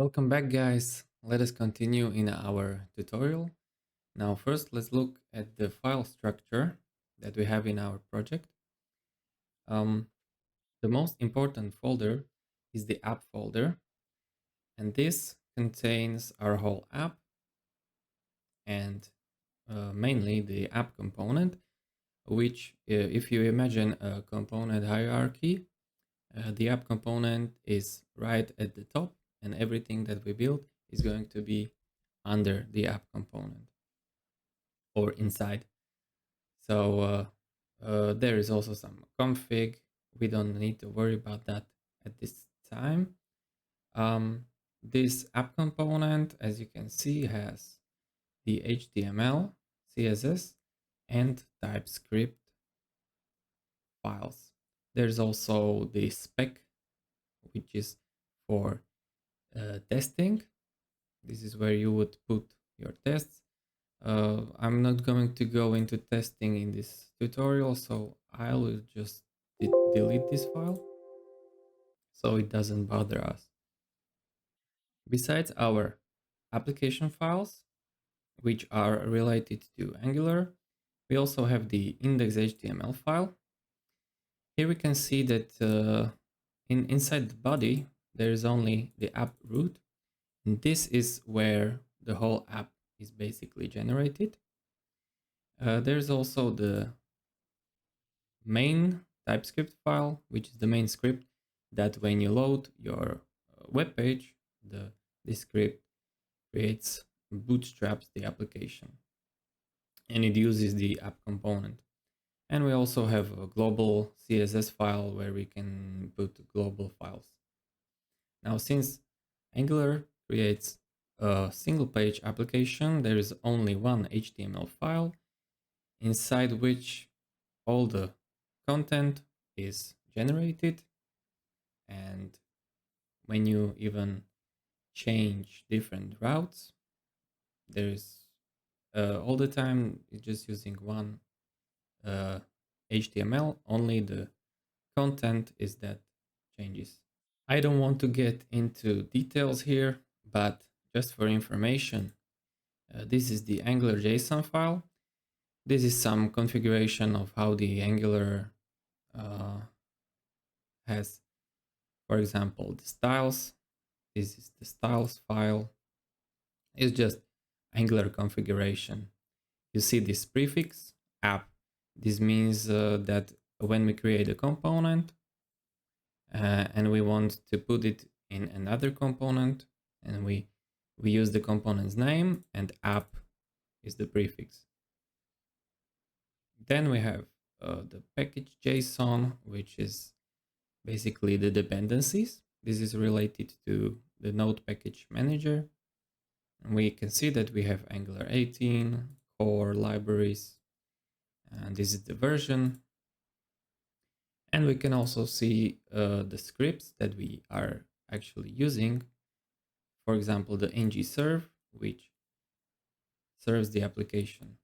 Welcome back, guys. Let us continue in our tutorial. Now, first, let's look at the file structure that we have in our project. Um, the most important folder is the app folder, and this contains our whole app and mainly the app component, which, if you imagine a component hierarchy, the app component is right at the top, and everything that we build is going to be under the app component or inside. So there is also some config. We don't need to worry about that at this time. This app component, as you can see, has the HTML, CSS, and TypeScript files. There's also the spec, which is for testing. This is where you would put your tests. I'm not going to go into testing in this tutorial, so I will just delete this file so it doesn't bother us. Besides our application files, which are related to Angular, we also have the index.html file. Here we can see that inside the body, there is only the app root. And this is where the whole app is basically generated. There's also the main TypeScript file, which is the main script that when you load your web page, this script creates, bootstraps the application, and it uses the app component. And we also have a global CSS file where we can put global files. Now, since Angular creates a single page application, there is only one HTML file inside which all the content is generated, and when you even change different routes, there's all the time it's just using one HTML, only the content is that changes. I don't want to get into details here, but just for information, this is the Angular JSON file. This is some configuration of how the Angular has, for example, the styles. This is the styles file. It's just Angular configuration. You see this prefix app. This means that when we create a component and we want to put it in another component, and we use the component's name, and app is the prefix. Then we have the package JSON, which is basically the dependencies. This is related to the Node package manager. And we can see that we have Angular 18, core libraries, and this is the version. And we can also see the scripts that we are actually using. For example, the ng serve, which serves the application.